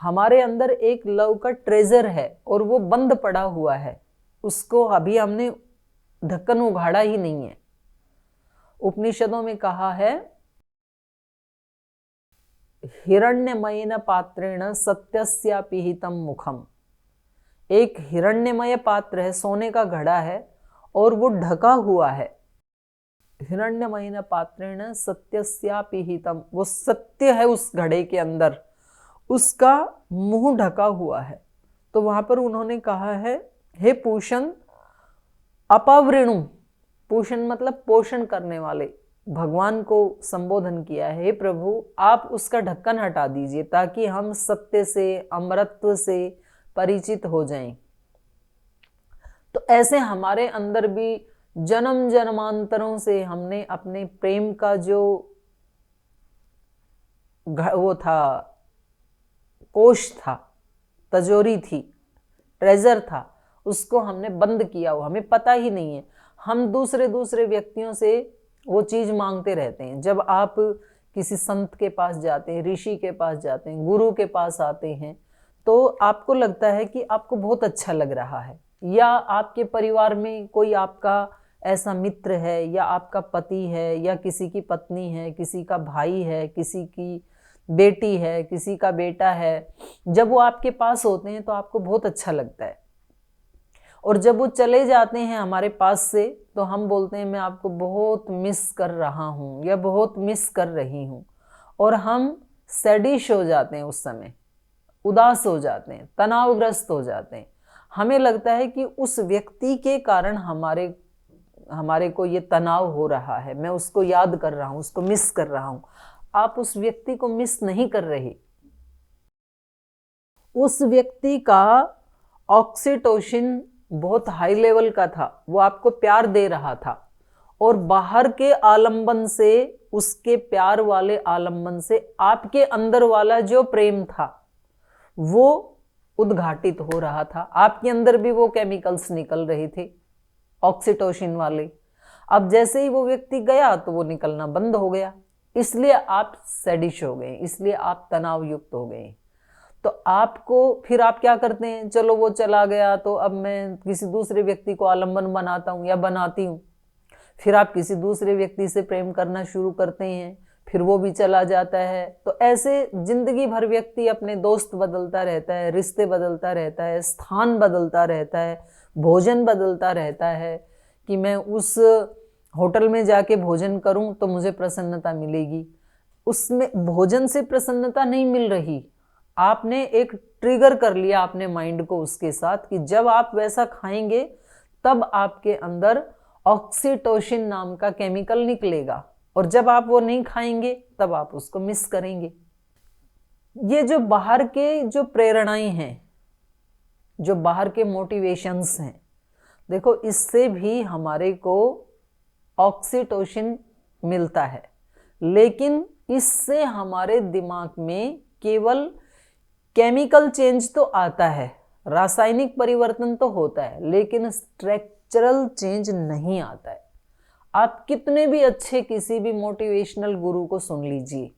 हमारे अंदर एक लव का ट्रेजर है और वो बंद पड़ा हुआ है, उसको अभी हमने ढक्कन उघाड़ा ही नहीं है। उपनिषदों में कहा है, हिरण्यमयेन पात्रेण सत्यस्यापि हितं मुखम। एक हिरण्यमय पात्र है, सोने का घड़ा है और वो ढका हुआ है। हिरण्यमयेन पात्रेण सत्यस्यापि हितं, वो सत्य है उस घड़े के अंदर, उसका मुंह ढका हुआ है। तो वहां पर उन्होंने कहा है, हे पूषण अपवृणु, पूषण मतलब पोषण करने वाले, भगवान को संबोधन किया है, हे प्रभु आप उसका ढक्कन हटा दीजिए ताकि हम सत्य से, अमरत्व से परिचित हो जाएं। तो ऐसे हमारे अंदर भी जन्म जन्मांतरों से हमने अपने प्रेम का जो वो था, कोश था, तिजोरी थी, ट्रेजर था, उसको हमने बंद किया हुआ, हमें पता ही नहीं है। हम दूसरे दूसरे व्यक्तियों से वो चीज मांगते रहते हैं। जब आप किसी संत के पास जाते हैं, ऋषि के पास जाते हैं, गुरु के पास आते हैं, तो आपको लगता है कि आपको बहुत अच्छा लग रहा है, या आपके परिवार में कोई आपका ऐसा मित्र है, या आपका पति है, या किसी की पत्नी है, किसी का भाई है, किसी की बेटी है, किसी का बेटा है। जब वो आपके पास होते हैं तो आपको बहुत अच्छा लगता है, और जब वो चले जाते हैं हमारे पास से तो हम बोलते हैं मैं आपको बहुत मिस कर रहा हूँ या बहुत मिस कर रही हूँ, और हम सैडिश हो जाते हैं, उस समय उदास हो जाते हैं, तनावग्रस्त हो जाते हैं। हमें लगता है कि उस व्यक्ति के कारण हमारे को ये तनाव हो रहा है, मैं उसको याद कर रहा हूँ, उसको मिस कर रहा हूँ। आप उस व्यक्ति को मिस नहीं कर रहे, उस व्यक्ति का ऑक्सीटोसिन बहुत हाई लेवल का था, वो आपको प्यार दे रहा था, और बाहर के आलंबन से, उसके प्यार वाले आलंबन से आपके अंदर वाला जो प्रेम था वो उद्घाटित हो रहा था। आपके अंदर भी वो केमिकल्स निकल रहे थे ऑक्सीटोसिन वाले। अब जैसे ही वो व्यक्ति गया तो वो निकलना बंद हो गया, इसलिए आप सैडिश हो गए, इसलिए आप तनाव युक्त हो गए। तो आपको फिर आप क्या करते हैं, चलो वो चला गया तो अब मैं किसी दूसरे व्यक्ति को आलंबन बनाता हूँ या बनाती हूँ। फिर आप किसी दूसरे व्यक्ति से प्रेम करना शुरू करते हैं, फिर वो भी चला जाता है। तो ऐसे जिंदगी भर व्यक्ति अपने दोस्त बदलता रहता है, रिश्ते बदलता रहता है, स्थान बदलता रहता है, भोजन बदलता रहता है, कि मैं उस होटल में जाके भोजन करूं तो मुझे प्रसन्नता मिलेगी। उसमें भोजन से प्रसन्नता नहीं मिल रही, आपने एक ट्रिगर कर लिया अपने माइंड को उसके साथ कि जब आप वैसा खाएंगे तब आपके अंदर ऑक्सीटोसिन नाम का केमिकल निकलेगा, और जब आप वो नहीं खाएंगे तब आप उसको मिस करेंगे। ये जो बाहर के जो प्रेरणाएं हैं, जो बाहर के मोटिवेशंस हैं, देखो इससे भी हमारे को ऑक्सीटोसिन मिलता है, लेकिन इससे हमारे दिमाग में केवल केमिकल चेंज तो आता है, रासायनिक परिवर्तन तो होता है, लेकिन स्ट्रक्चरल चेंज नहीं आता है। आप कितने भी अच्छे किसी भी मोटिवेशनल गुरु को सुन लीजिए,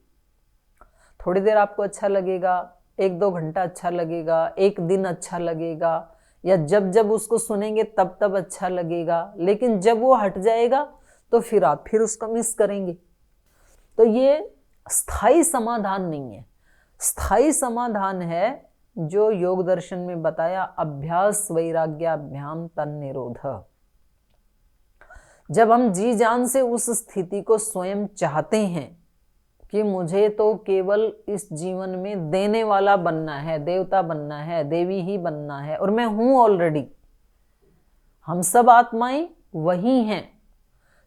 थोड़ी देर आपको अच्छा लगेगा, 1-2 घंटा अच्छा लगेगा, एक दिन अच्छा लगेगा, या जब जब उसको सुनेंगे तब तब अच्छा लगेगा, लेकिन जब वो हट जाएगा तो फिर आप फिर उसको मिस करेंगे। तो ये स्थायी समाधान नहीं है। स्थायी समाधान है जो योग दर्शन में बताया, अभ्यास वैराग्याभ्याम तन्निरोध। जब हम जी जान से उस स्थिति को स्वयं चाहते हैं कि मुझे तो केवल इस जीवन में देने वाला बनना है, देवता बनना है, देवी ही बनना है, और मैं हूं ऑलरेडी, हम सब आत्माएं वही हैं।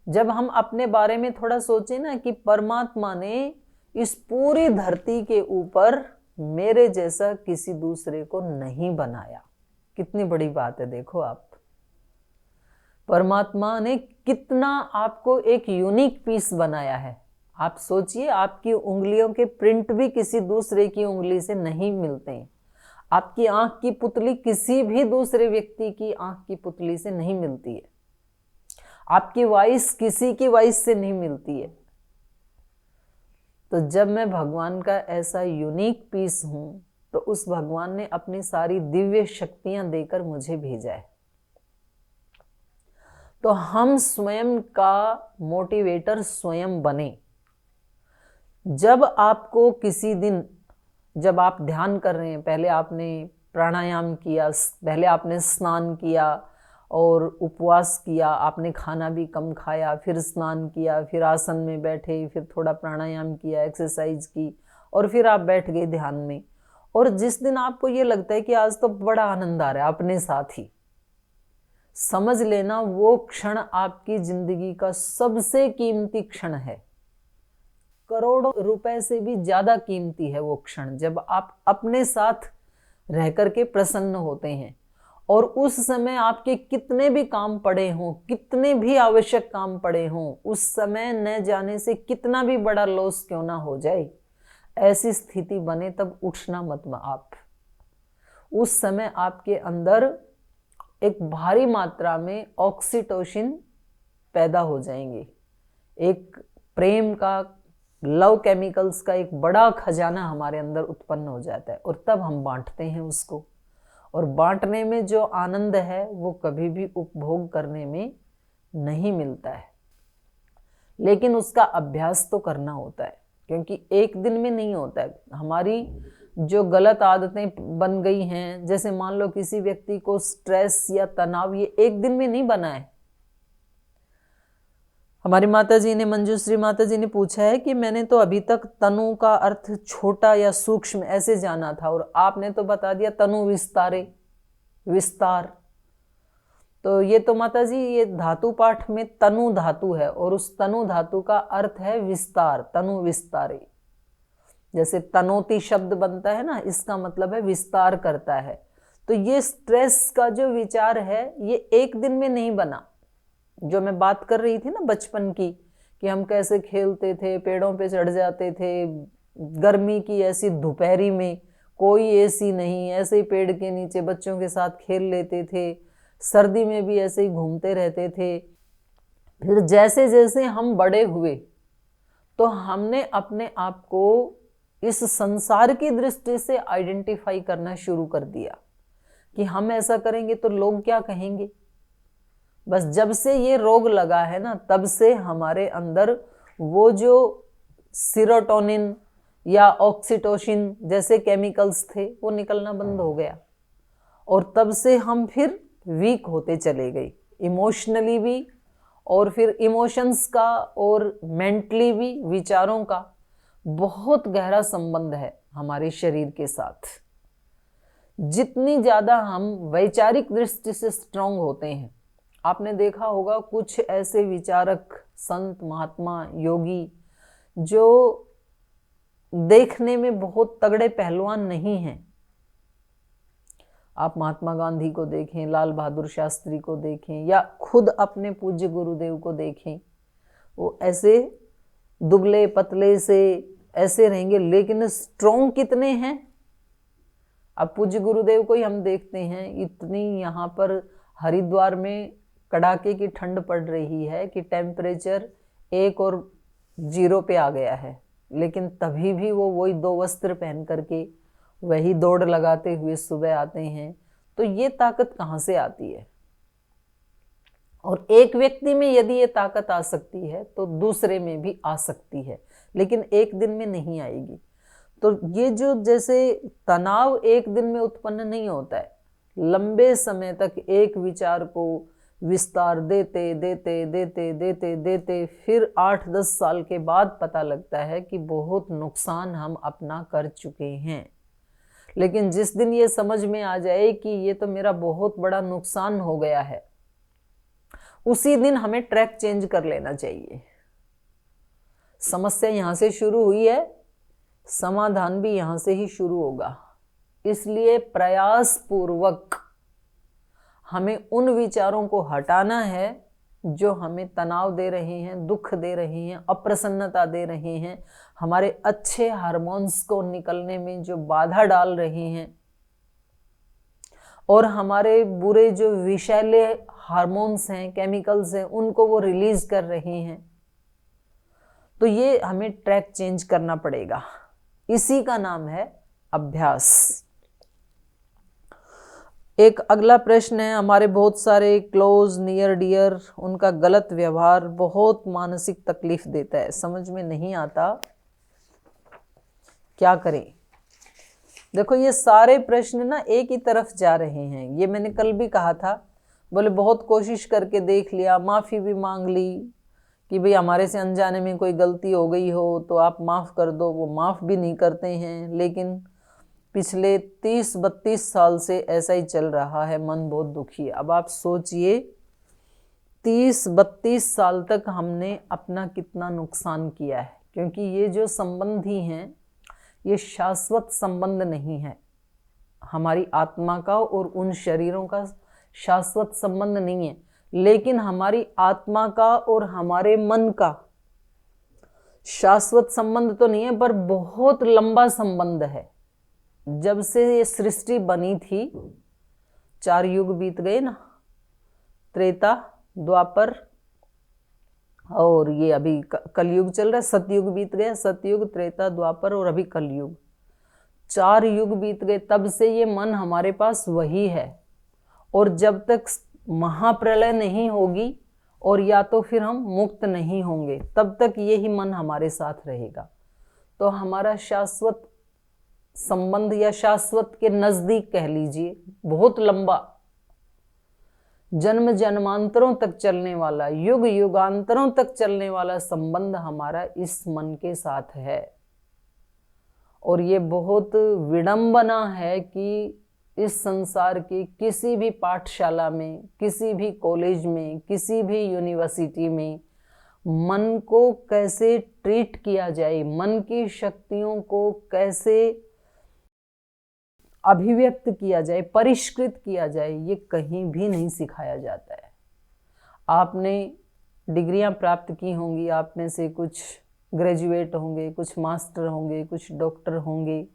जब हम अपने बारे में थोड़ा सोचें ना कि परमात्मा ने इस पूरी धरती के ऊपर मेरे जैसा किसी दूसरे को नहीं बनाया, कितनी बड़ी बात है। देखो आप, परमात्मा ने कितना आपको एक यूनिक पीस बनाया है। आप सोचिए, आपकी उंगलियों के प्रिंट भी किसी दूसरे की उंगली से नहीं मिलते हैं। आपकी आंख की पुतली किसी भी दूसरे व्यक्ति की आंख की पुतली से नहीं मिलती है। आपकी वॉइस किसी की वॉइस से नहीं मिलती है। तो जब मैं भगवान का ऐसा यूनिक पीस हूं, तो उस भगवान ने अपनी सारी दिव्य शक्तियां देकर मुझे भेजा है। तो हम स्वयं का मोटिवेटर स्वयं बने। जब आपको किसी दिन, जब आप ध्यान कर रहे हैं, पहले आपने प्राणायाम किया, पहले आपने स्नान किया और उपवास किया, आपने खाना भी कम खाया, फिर स्नान किया, फिर आसन में बैठे, फिर थोड़ा प्राणायाम किया, एक्सरसाइज की, और फिर आप बैठ गए ध्यान में। और जिस दिन आपको ये लगता है कि आज तो बड़ा आनंद आ रहा है अपने साथ ही, समझ लेना वो क्षण आपकी जिंदगी का सबसे कीमती क्षण है। करोड़ों रुपए से भी ज्यादा कीमती है वो क्षण, जब आप अपने साथ रह करके प्रसन्न होते हैं। और उस समय आपके कितने भी काम पड़े हों, कितने भी आवश्यक काम पड़े हों, उस समय न जाने से कितना भी बड़ा लॉस क्यों ना हो जाए, ऐसी स्थिति बने तब उठना मत आप। उस समय आपके अंदर एक भारी मात्रा में ऑक्सीटोसिन पैदा हो जाएंगे, एक प्रेम का, लव केमिकल्स का एक बड़ा खजाना हमारे अंदर उत्पन्न हो जाता है, और तब हम बांटते हैं उसको। और बांटने में जो आनंद है वो कभी भी उपभोग करने में नहीं मिलता है, लेकिन उसका अभ्यास तो करना होता है, क्योंकि एक दिन में नहीं होता है। हमारी जो गलत आदतें बन गई हैं, जैसे मान लो किसी व्यक्ति को स्ट्रेस या तनाव, ये एक दिन में नहीं बना है। हमारी माता जी ने, मंजूश्री माता जी ने पूछा है कि मैंने तो अभी तक तनु का अर्थ छोटा या सूक्ष्म ऐसे जाना था, और आपने तो बता दिया तनु विस्तारे, विस्तार। तो ये तो माता जी, ये धातु पाठ में तनु धातु है, और उस तनु धातु का अर्थ है विस्तार, तनु विस्तारे। जैसे तनोति शब्द बनता है ना, इसका मतलब है विस्तार करता है। तो ये स्ट्रेस का जो विचार है ये एक दिन में नहीं बना। जो मैं बात कर रही थी ना बचपन की, कि हम कैसे खेलते थे, पेड़ों पे चढ़ जाते थे, गर्मी की ऐसी दोपहरी में कोई एसी नहीं, ऐसे ही पेड़ के नीचे बच्चों के साथ खेल लेते थे, सर्दी में भी ऐसे ही घूमते रहते थे। फिर जैसे जैसे हम बड़े हुए तो हमने अपने आप को इस संसार की दृष्टि से आइडेंटिफाई करना शुरू कर दिया कि हम ऐसा करेंगे तो लोग क्या कहेंगे। बस जब से ये रोग लगा है ना, तब से हमारे अंदर वो जो सीरोटोनिन या ऑक्सीटोसिन जैसे केमिकल्स थे वो निकलना बंद हो गया, और तब से हम फिर वीक होते चले गए, इमोशनली भी, और फिर इमोशंस का और मेंटली भी, विचारों का बहुत गहरा संबंध है हमारे शरीर के साथ। जितनी ज़्यादा हम वैचारिक दृष्टि से स्ट्रांग होते हैं, आपने देखा होगा कुछ ऐसे विचारक, संत, महात्मा, योगी जो देखने में बहुत तगड़े पहलवान नहीं हैं। आप महात्मा गांधी को देखें, लाल बहादुर शास्त्री को देखें, या खुद अपने पूज्य गुरुदेव को देखें, वो ऐसे दुबले पतले से ऐसे रहेंगे, लेकिन स्ट्रॉन्ग कितने हैं। अब पूज्य गुरुदेव को ही हम देखते हैं, इतनी यहाँ पर हरिद्वार में कड़ाके की ठंड पड़ रही है कि टेम्परेचर 1 और 0 पे आ गया है, लेकिन तभी भी वो वही 2 वस्त्र पहन करके वही दौड़ लगाते हुए सुबह आते हैं। तो ये ताकत कहाँ से आती है? और एक व्यक्ति में यदि ये ताकत आ सकती है तो दूसरे में भी आ सकती है, लेकिन एक दिन में नहीं आएगी। तो ये जो जैसे तनाव एक दिन में उत्पन्न नहीं होता है, लंबे समय तक एक विचार को विस्तार देते देते देते देते देते फिर 8-10 साल के बाद पता लगता है कि बहुत नुकसान हम अपना कर चुके हैं। लेकिन जिस दिन ये समझ में आ जाए कि ये तो मेरा बहुत बड़ा नुकसान हो गया है, उसी दिन हमें ट्रैक चेंज कर लेना चाहिए। समस्या यहां से शुरू हुई है, समाधान भी यहां से ही शुरू होगा। इसलिए प्रयास पूर्वक हमें उन विचारों को हटाना है जो हमें तनाव दे रहे हैं, दुख दे रहे हैं, अप्रसन्नता दे रहे हैं, हमारे अच्छे हार्मोन्स को निकलने में जो बाधा डाल रहे हैं, और हमारे बुरे जो विषैले हार्मोन्स हैं, केमिकल्स हैं, उनको वो रिलीज कर रहे हैं। तो ये हमें ट्रैक चेंज करना पड़ेगा। इसी का नाम है अभ्यास। एक अगला प्रश्न है, हमारे बहुत सारे क्लोज नियर डियर, उनका गलत व्यवहार बहुत मानसिक तकलीफ देता है, समझ में नहीं आता क्या करें। देखो ये सारे प्रश्न ना एक ही तरफ जा रहे हैं। ये मैंने कल भी कहा था, बोले बहुत कोशिश करके देख लिया, माफ़ी भी मांग ली कि भाई हमारे से अनजाने में कोई गलती हो गई हो तो आप माफ़ कर दो, वो माफ़ भी नहीं करते हैं। लेकिन पिछले 30-32 साल से ऐसा ही चल रहा है, मन बहुत दुखी है। अब आप सोचिए 30-32 साल तक हमने अपना कितना नुकसान किया है, क्योंकि ये जो संबंधी हैं ये शाश्वत संबंध नहीं है। हमारी आत्मा का और उन शरीरों का शाश्वत संबंध नहीं है, लेकिन हमारी आत्मा का और हमारे मन का शाश्वत संबंध तो नहीं है, पर बहुत लंबा संबंध है। जब से ये सृष्टि बनी थी 4 युग बीत गए ना, त्रेता, द्वापर और ये अभी कलयुग चल रहा है। सतयुग बीत गया, सतयुग, त्रेता, द्वापर और अभी कलयुग, 4 युग बीत गए। तब से ये मन हमारे पास वही है। और जब तक महाप्रलय नहीं होगी और या तो फिर हम मुक्त नहीं होंगे, तब तक यही मन हमारे साथ रहेगा। तो हमारा शाश्वत संबंध या शाश्वत के नजदीक कह लीजिए, बहुत लंबा, जन्म जन्मांतरों तक चलने वाला, युग युगांतरों तक चलने वाला संबंध हमारा इस मन के साथ है। और ये बहुत विडंबना है कि इस संसार की किसी भी पाठशाला में, किसी भी कॉलेज में, किसी भी यूनिवर्सिटी में मन को कैसे ट्रीट किया जाए, मन की शक्तियों को कैसे अभिव्यक्त किया जाए, परिष्कृत किया जाए, ये कहीं भी नहीं सिखाया जाता है। आपने डिग्रियां प्राप्त की होंगी, आप में से कुछ ग्रेजुएट होंगे, कुछ मास्टर होंगे, कुछ डॉक्टर होंगे,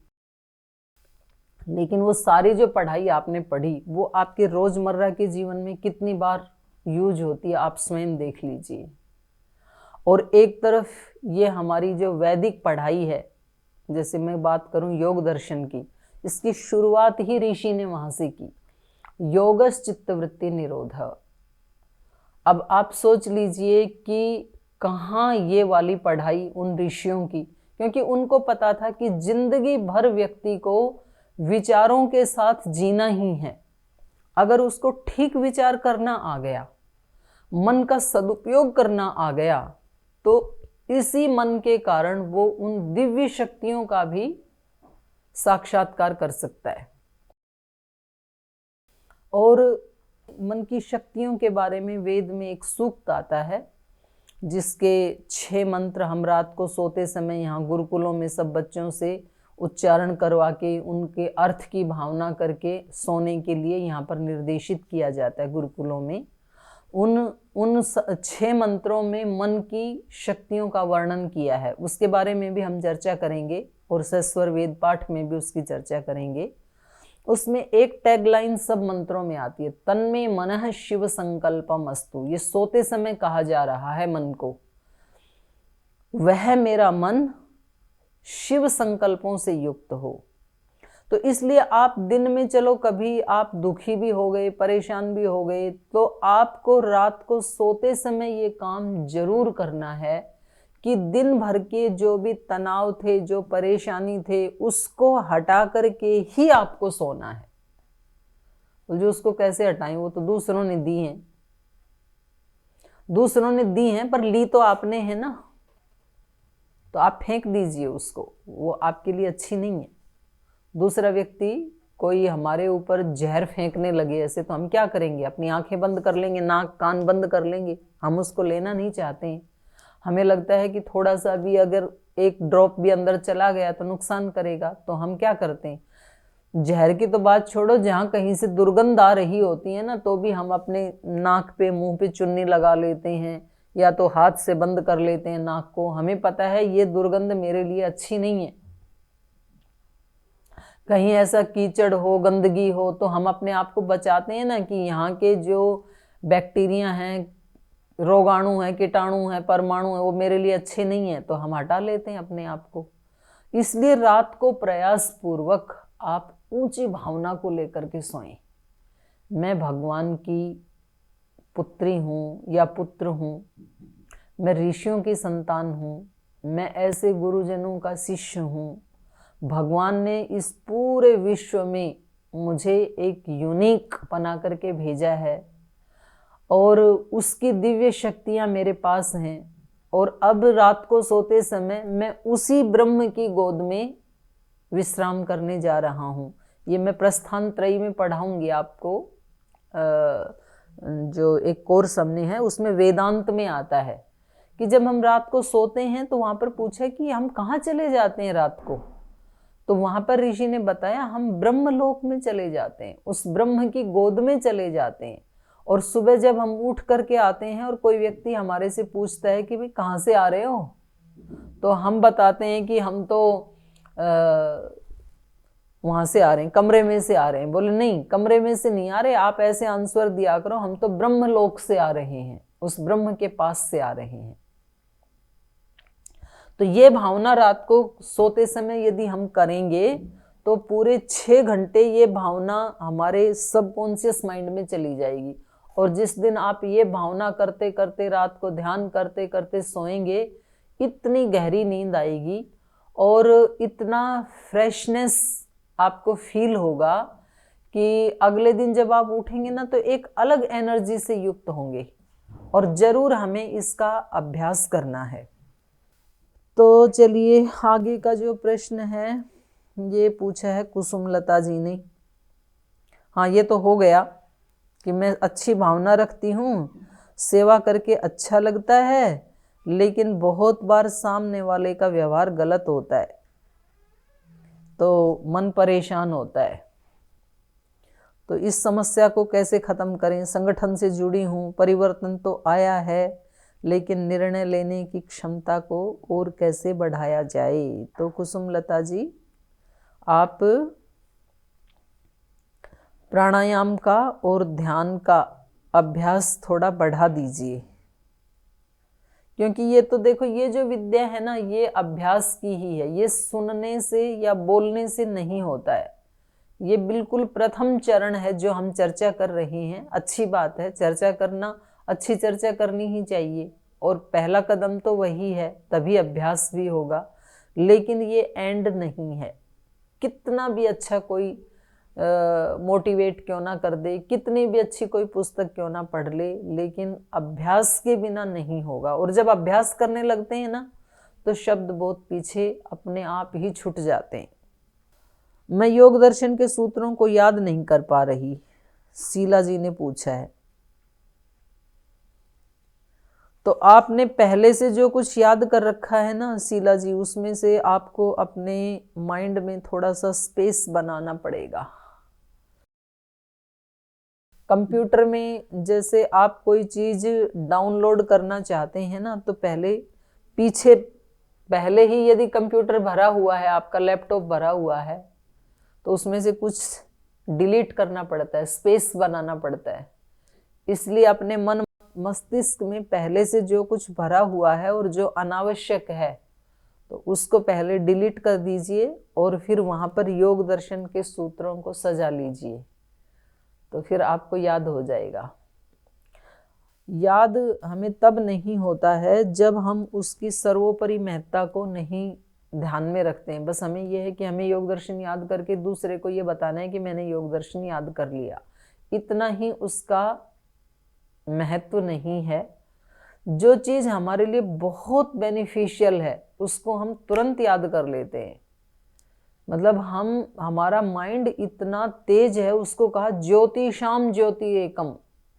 लेकिन वो सारी जो पढ़ाई आपने पढ़ी वो आपके रोजमर्रा के जीवन में कितनी बार यूज होती है, आप स्वयं देख लीजिए। और एक तरफ ये हमारी जो वैदिक पढ़ाई है, जैसे मैं बात करूं योग दर्शन की, इसकी शुरुआत ही ऋषि ने वहां से की, योगस चित्तवृत्ति निरोध। अब आप सोच लीजिए कि कहाँ ये वाली पढ़ाई उन ऋषियों की, क्योंकि उनको पता था कि जिंदगी भर व्यक्ति को विचारों के साथ जीना ही है। अगर उसको ठीक विचार करना आ गया, मन का सदुपयोग करना आ गया, तो इसी मन के कारण वो उन दिव्य शक्तियों का भी साक्षात्कार कर सकता है। और मन की शक्तियों के बारे में वेद में एक सूक्त आता है, जिसके 6 मंत्र हम रात को सोते समय यहाँ गुरुकुलों में सब बच्चों से उच्चारण करवा के उनके अर्थ की भावना करके सोने के लिए यहाँ पर निर्देशित किया जाता है गुरुकुलों में। उन 6 मंत्रों में मन की शक्तियों का वर्णन किया है, उसके बारे में भी हम चर्चा करेंगे और सस्वर वेद पाठ में भी उसकी चर्चा करेंगे। उसमें एक टैगलाइन सब मंत्रों में आती है, तन्मे मनः शिव संकल्पम अस्तु। ये सोते समय कहा जा रहा है मन को, वह मेरा मन शिव संकल्पों से युक्त हो। तो इसलिए आप दिन में, चलो कभी आप दुखी भी हो गए, परेशान भी हो गए, तो आपको रात को सोते समय ये काम जरूर करना है कि दिन भर के जो भी तनाव थे, जो परेशानी थे, उसको हटा करके ही आपको सोना है। तो जो उसको कैसे हटाएं, वो तो दूसरों ने दी हैं, दूसरों ने दी हैं, पर ली तो आपने है ना, तो आप फेंक दीजिए उसको, वो आपके लिए अच्छी नहीं है। दूसरा व्यक्ति कोई हमारे ऊपर जहर फेंकने लगे ऐसे, तो हम क्या करेंगे, अपनी आंखें बंद कर लेंगे, नाक कान बंद कर लेंगे, हम उसको लेना नहीं चाहते हैं। हमें लगता है कि थोड़ा सा भी अगर एक ड्रॉप भी अंदर चला गया तो नुकसान करेगा, तो हम क्या करते हैं, जहर की तो बात छोड़ो, जहाँ कहीं से दुर्गंध आ रही होती है ना, तो भी हम अपने नाक पे मुंह पे चुन्नी लगा लेते हैं या तो हाथ से बंद कर लेते हैं नाक को। हमें पता है ये दुर्गंध मेरे लिए अच्छी नहीं है। कहीं ऐसा कीचड़ हो, गंदगी हो, तो हम अपने आप को बचाते हैं ना कि यहाँ के जो बैक्टीरिया हैं, रोगाणु हैं, कीटाणु हैं, परमाणु हैं, वो मेरे लिए अच्छे नहीं है, तो हम हटा लेते हैं अपने आप को। इसलिए रात को प्रयास पूर्वक आप ऊंची भावना को लेकर के सोएं। मैं भगवान की पुत्री हूँ या पुत्र हूँ, मैं ऋषियों की संतान हूँ, मैं ऐसे गुरुजनों का शिष्य हूँ। भगवान ने इस पूरे विश्व में मुझे एक यूनिक बना करके भेजा है और उसकी दिव्य शक्तियाँ मेरे पास हैं। और अब रात को सोते समय मैं उसी ब्रह्म की गोद में विश्राम करने जा रहा हूँ। ये मैं प्रस्थान त्रयी में पढ़ाऊंगी आपको। जो एक कोर्स हमने है उसमें वेदांत में आता है कि जब हम रात को सोते हैं तो वहाँ पर पूछा कि हम कहाँ चले जाते हैं रात को, तो वहाँ पर ऋषि ने बताया हम ब्रह्मलोक में चले जाते हैं, उस ब्रह्म की गोद में चले जाते हैं। और सुबह जब हम उठ करके आते हैं और कोई व्यक्ति हमारे से पूछता है कि भाई कहाँ से आ रहे हो, तो हम बताते हैं कि हम तो वहां से आ रहे हैं, कमरे में से आ रहे हैं। बोले नहीं, कमरे में से नहीं आ रहे, आप ऐसे आंसर दिया करो हम तो ब्रह्मलोक से आ रहे हैं, उस ब्रह्म के पास से आ रहे हैं। तो ये भावना रात को सोते समय यदि हम करेंगे तो पूरे 6 घंटे ये भावना हमारे सबकॉन्शियस माइंड में चली जाएगी। और जिस दिन आप ये भावना करते करते रात को ध्यान करते करते सोएंगे, इतनी गहरी नींद आएगी और इतना फ्रेशनेस आपको फील होगा कि अगले दिन जब आप उठेंगे ना तो एक अलग एनर्जी से युक्त होंगे। और जरूर हमें इसका अभ्यास करना है। तो चलिए आगे का जो प्रश्न है ये पूछा है कुसुमलता जी ने। हाँ, ये तो हो गया कि मैं अच्छी भावना रखती हूँ, सेवा करके अच्छा लगता है, लेकिन बहुत बार सामने वाले का व्यवहार गलत होता है तो मन परेशान होता है। तो इस समस्या को कैसे खत्म करें? संगठन से जुड़ी हूँ, परिवर्तन तो आया है, लेकिन निर्णय लेने की क्षमता को और कैसे बढ़ाया जाए? तो कुसुमलता जी, आप प्राणायाम का और ध्यान का अभ्यास थोड़ा बढ़ा दीजिए, क्योंकि ये तो देखो, ये जो विद्या है ना, ये अभ्यास की ही है, ये सुनने से या बोलने से नहीं होता है। ये बिल्कुल प्रथम चरण है जो हम चर्चा कर रहे हैं। अच्छी बात है, चर्चा करना, अच्छी चर्चा करनी ही चाहिए और पहला कदम तो वही है, तभी अभ्यास भी होगा। लेकिन ये एंड नहीं है। कितना भी अच्छा कोई मोटिवेट क्यों ना कर दे, कितनी भी अच्छी कोई पुस्तक क्यों ना पढ़ ले, लेकिन अभ्यास के बिना नहीं होगा। और जब अभ्यास करने लगते हैं ना तो शब्द बहुत पीछे अपने आप ही छूट जाते हैं। मैं योग दर्शन के सूत्रों को याद नहीं कर पा रही, शीला जी ने पूछा है। तो आपने पहले से जो कुछ याद कर रखा है ना शीला जी, उसमें से आपको अपने माइंड में थोड़ा सा स्पेस बनाना पड़ेगा। कंप्यूटर में जैसे आप कोई चीज डाउनलोड करना चाहते हैं ना, तो पहले ही यदि कंप्यूटर भरा हुआ है, आपका लैपटॉप भरा हुआ है, तो उसमें से कुछ डिलीट करना पड़ता है, स्पेस बनाना पड़ता है। इसलिए अपने मन मस्तिष्क में पहले से जो कुछ भरा हुआ है और जो अनावश्यक है, तो उसको पहले डिलीट कर दीजिए और फिर वहां पर योग दर्शन के सूत्रों को सजा लीजिए, तो फिर आपको याद हो जाएगा। याद हमें तब नहीं होता है जब हम उसकी सर्वोपरि महत्ता को नहीं ध्यान में रखते हैं। बस हमें यह है कि हमें योग दर्शन याद करके दूसरे को ये बताना है कि मैंने योग दर्शन याद कर लिया, इतना ही उसका महत्व नहीं है। जो चीज हमारे लिए बहुत बेनिफिशियल है उसको हम तुरंत याद कर लेते हैं। मतलब हमारा माइंड इतना तेज है, उसको कहा ज्योतिषाम ज्योति एकम,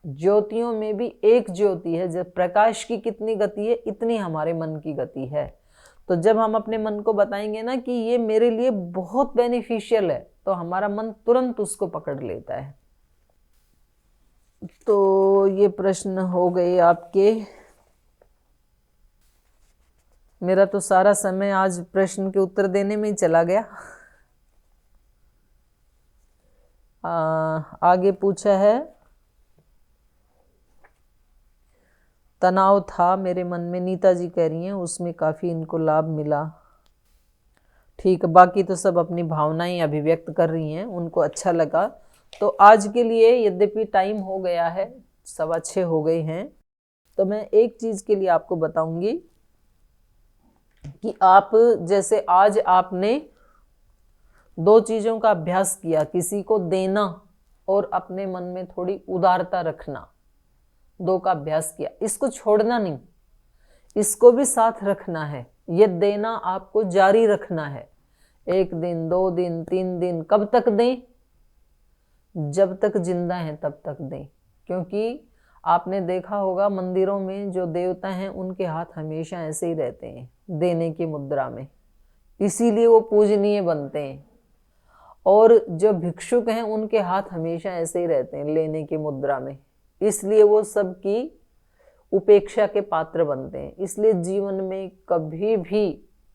ज्योतियों में भी एक ज्योति है। जब प्रकाश की कितनी गति है, इतनी हमारे मन की गति है। तो जब हम अपने मन को बताएंगे ना कि ये मेरे लिए बहुत बेनिफिशियल है, तो हमारा मन तुरंत उसको पकड़ लेता है। तो ये प्रश्न हो गए आपके। मेरा तो सारा समय आज प्रश्न के उत्तर देने में ही चला गया। आगे पूछा है, तनाव था मेरे मन में, नीता जी कह रही हैं, उसमें काफ़ी इनको लाभ मिला। ठीक है, बाकी तो सब अपनी भावनाएं अभिव्यक्त कर रही हैं, उनको अच्छा लगा तो आज के लिए यद्यपि टाइम हो गया है, 6:15 हो गए हैं, तो मैं एक चीज के लिए आपको बताऊंगी कि आप जैसे आज आपने 2 चीजों का अभ्यास किया, किसी को देना और अपने मन में थोड़ी उदारता रखना, 2 का अभ्यास किया। इसको छोड़ना नहीं, इसको भी साथ रखना है। ये देना आपको जारी रखना है, 1 दिन 2 दिन 3 दिन, कब तक दें? जब तक जिंदा हैं तब तक दें। क्योंकि आपने देखा होगा मंदिरों में जो देवता हैं उनके हाथ हमेशा ऐसे ही रहते हैं, देने की मुद्रा में, इसीलिए वो पूजनीय बनते हैं। और जो भिक्षुक हैं उनके हाथ हमेशा ऐसे ही रहते हैं, लेने की मुद्रा में, इसलिए वो सबकी उपेक्षा के पात्र बनते हैं। इसलिए जीवन में कभी भी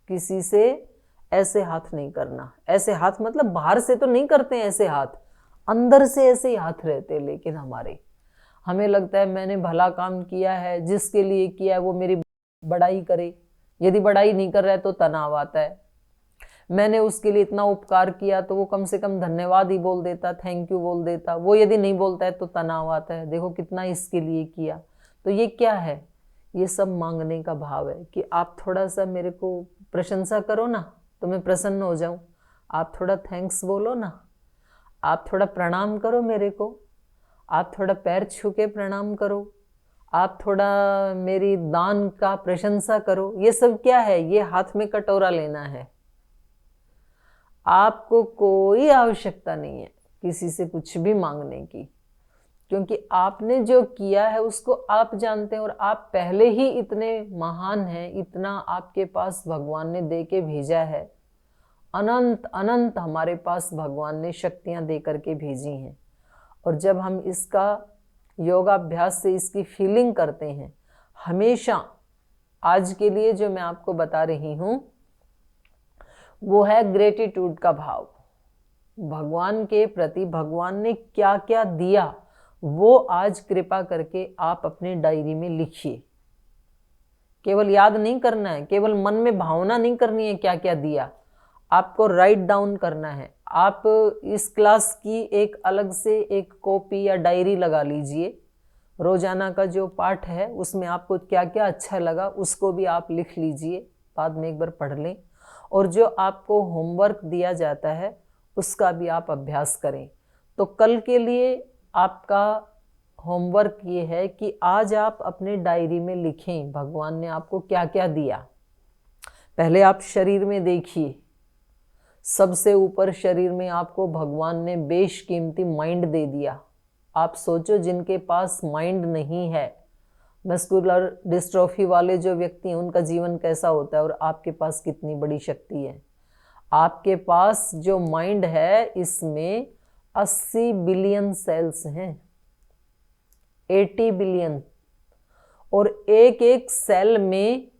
किसी से ऐसे हाथ नहीं करना। ऐसे हाथ मतलब बाहर से तो नहीं करते हैं ऐसे हाथ, अंदर से ऐसे ही हाथ रहते। लेकिन हमें लगता है मैंने भला काम किया है, जिसके लिए किया है वो मेरी बड़ाई करे। यदि बड़ाई नहीं कर रहा है तो तनाव आता है। मैंने उसके लिए इतना उपकार किया तो वो कम से कम धन्यवाद ही बोल देता, थैंक यू बोल देता। वो यदि नहीं बोलता है तो तनाव आता है, देखो कितना इसके लिए किया। तो ये क्या है? ये सब मांगने का भाव है कि आप थोड़ा सा मेरे को प्रशंसा करो ना तो मैं प्रसन्न हो जाऊं, आप थोड़ा थैंक्स बोलो ना, आप थोड़ा प्रणाम करो मेरे को, आप थोड़ा पैर छू के प्रणाम करो, आप थोड़ा मेरी दान का प्रशंसा करो। ये सब क्या है? ये हाथ में कटोरा लेना है। आपको कोई आवश्यकता नहीं है किसी से कुछ भी मांगने की, क्योंकि आपने जो किया है उसको आप जानते हैं। और आप पहले ही इतने महान हैं, इतना आपके पास भगवान ने दे के भेजा है। अनंत अनंत हमारे पास भगवान ने शक्तियां दे करके भेजी हैं। और जब हम इसका योगाभ्यास से इसकी फीलिंग करते हैं, हमेशा आज के लिए जो मैं आपको बता रही हूं वो है ग्रेटिट्यूड का भाव। भगवान के प्रति भगवान ने क्या क्या दिया वो आज कृपा करके आप अपने डायरी में लिखिए। केवल याद नहीं करना है, केवल मन में भावना नहीं करनी है क्या क्या दिया, आपको राइट डाउन करना है। आप इस क्लास की एक अलग से एक कॉपी या डायरी लगा लीजिए। रोजाना का जो पाठ है उसमें आपको क्या क्या अच्छा लगा उसको भी आप लिख लीजिए, बाद में एक बार पढ़ लें। और जो आपको होमवर्क दिया जाता है उसका भी आप अभ्यास करें। तो कल के लिए आपका होमवर्क ये है कि आज आप अपने डायरी में लिखें भगवान ने आपको क्या क्या दिया। पहले आप शरीर में देखिए, सबसे ऊपर शरीर में आपको भगवान ने बेशकीमती माइंड दे दिया। आप सोचो जिनके पास माइंड नहीं है, मस्कुलर डिस्ट्रोफी वाले जो व्यक्ति हैं उनका जीवन कैसा होता है, और आपके पास कितनी बड़ी शक्ति है। आपके पास जो माइंड है इसमें 80 बिलियन सेल्स हैं, 80 बिलियन। और एक एक सेल में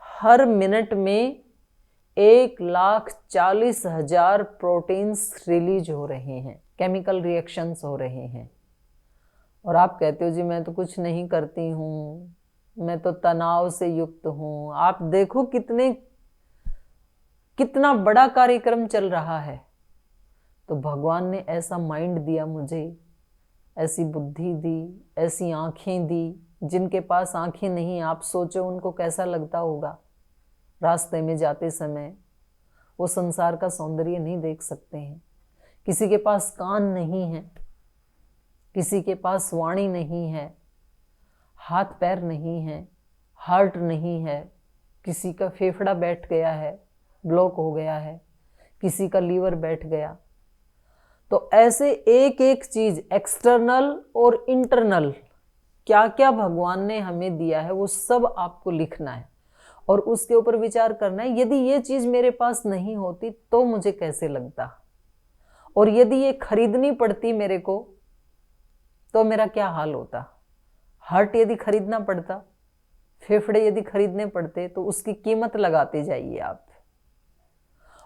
हर मिनट में 1,40,000 प्रोटीन्स रिलीज हो रहे हैं, केमिकल रिएक्शंस हो रहे हैं। और आप कहते हो जी मैं तो कुछ नहीं करती हूँ, मैं तो तनाव से युक्त हूँ। आप देखो कितना बड़ा कार्यक्रम चल रहा है। तो भगवान ने ऐसा माइंड दिया मुझे, ऐसी बुद्धि दी, ऐसी आंखें दी। जिनके पास आंखें नहीं, आप सोचो उनको कैसा लगता होगा। रास्ते में जाते समय वो संसार का सौंदर्य नहीं देख सकते हैं। किसी के पास कान नहीं है, किसी के पास वाणी नहीं है, हाथ पैर नहीं है, हार्ट नहीं है, किसी का फेफड़ा बैठ गया है, ब्लॉक हो गया है, किसी का लीवर बैठ गया। तो ऐसे एक एक चीज एक्सटर्नल और इंटरनल क्या क्या भगवान ने हमें दिया है वो सब आपको लिखना है और उसके ऊपर विचार करना है। यदि ये चीज मेरे पास नहीं होती तो मुझे कैसे लगता, और यदि ये खरीदनी पड़ती मेरे को तो मेरा क्या हाल होता। हार्ट यदि खरीदना पड़ता, फेफड़े यदि खरीदने पड़ते तो उसकी कीमत लगाते जाइए आप।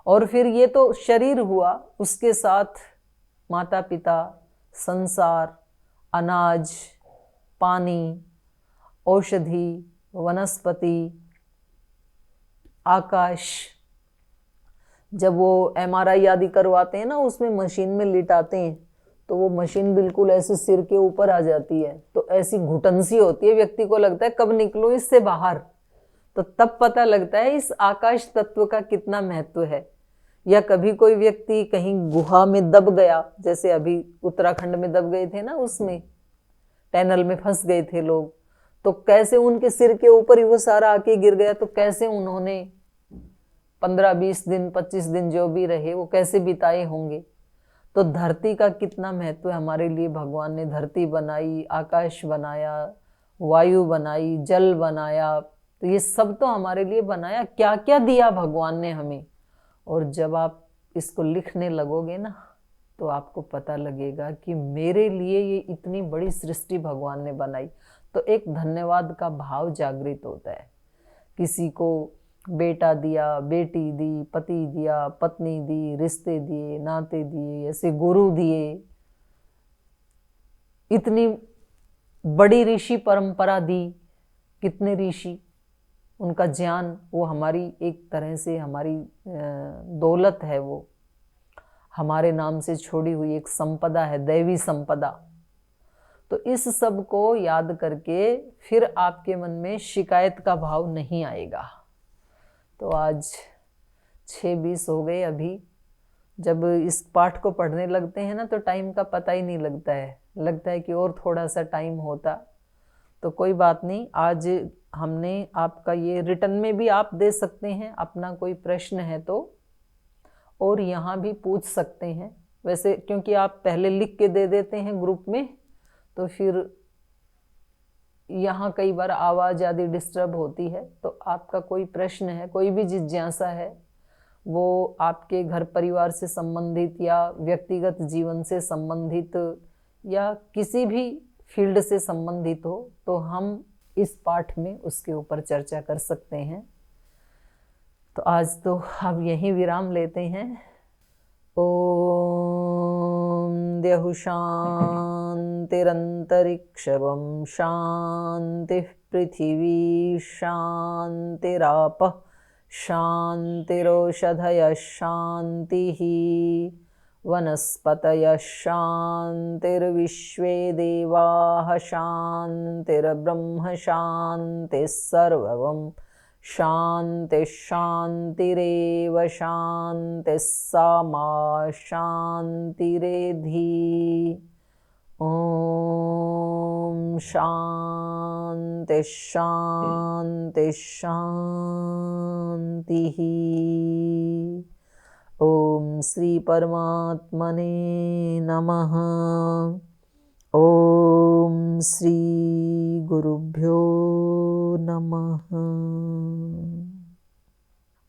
और फिर ये तो शरीर हुआ, उसके साथ माता पिता, संसार, अनाज, पानी, औषधि, वनस्पति, आकाश। जब वो MRI आदि करवाते हैं ना, उसमें मशीन में लिटाते हैं तो वो मशीन बिल्कुल ऐसे सिर के ऊपर आ जाती है, तो ऐसी घुटन सी होती है, व्यक्ति को लगता है कब निकलो इससे बाहर। तो तब पता लगता है इस आकाश तत्व का कितना महत्व है। या कभी कोई व्यक्ति कहीं गुहा में दब गया, जैसे अभी उत्तराखंड में दब गए थे ना, उसमें टनल में फंस गए थे लोग, तो कैसे उनके सिर के ऊपर ही वो सारा आके गिर गया, तो कैसे उन्होंने 15-20 दिन 25 दिन जो भी रहे वो कैसे बिताए होंगे। तो धरती का कितना महत्व है हमारे लिए। भगवान ने धरती बनाई, आकाश बनाया, वायु बनाई, जल बनाया, तो ये सब तो हमारे लिए बनाया। क्या क्या दिया भगवान ने हमें। और जब आप इसको लिखने लगोगे ना तो आपको पता लगेगा कि मेरे लिए ये इतनी बड़ी सृष्टि भगवान ने बनाई। तो एक धन्यवाद का भाव जागृत होता है। किसी को बेटा दिया, बेटी दी, पति दिया, पत्नी दी, रिश्ते दिए, नाते दिए, ऐसे गुरु दिए, इतनी बड़ी ऋषि परंपरा दी। कितने ऋषि, उनका ज्ञान वो हमारी एक तरह से हमारी दौलत है, वो हमारे नाम से छोड़ी हुई एक संपदा है, दैवी संपदा। तो इस सब को याद करके फिर आपके मन में शिकायत का भाव नहीं आएगा। तो आज 6:20 हो गए। अभी जब इस पाठ को पढ़ने लगते हैं ना तो टाइम का पता ही नहीं लगता है, लगता है कि और थोड़ा सा टाइम होता। तो कोई बात नहीं, आज हमने आपका ये रिटर्न में भी आप दे सकते हैं, अपना कोई प्रश्न है तो, और यहाँ भी पूछ सकते हैं। वैसे क्योंकि आप पहले लिख के दे देते हैं ग्रुप में, तो फिर यहाँ कई बार आवाज़ आदि डिस्टर्ब होती है। तो आपका कोई प्रश्न है, कोई भी जिज्ञासा है, वो आपके घर परिवार से संबंधित या व्यक्तिगत जीवन से संबंधित या किसी भी फील्ड से संबंधित हो, तो हम इस पाठ में उसके ऊपर चर्चा कर सकते हैं। तो आज तो अब यहीं विराम लेते हैं। ओम द्यौः शान्तिरन्तरिक्षं शान्तिः पृथिवी शान्तिरापः शान्तिरोषधयः शान्तिः वनस्पतयः शान्तिर्विश्वे देवाः शान्तिर्ब्रह्म शान्तिः सर्वं शान्तिः शान्तिरेव शान्तिः सामा शान्तिरेधि। ॐ शान्तिः शान्तिः शान्तिः। ॐ श्री परमात्मने नमः। ॐ श्री गुरुभ्यो नमः।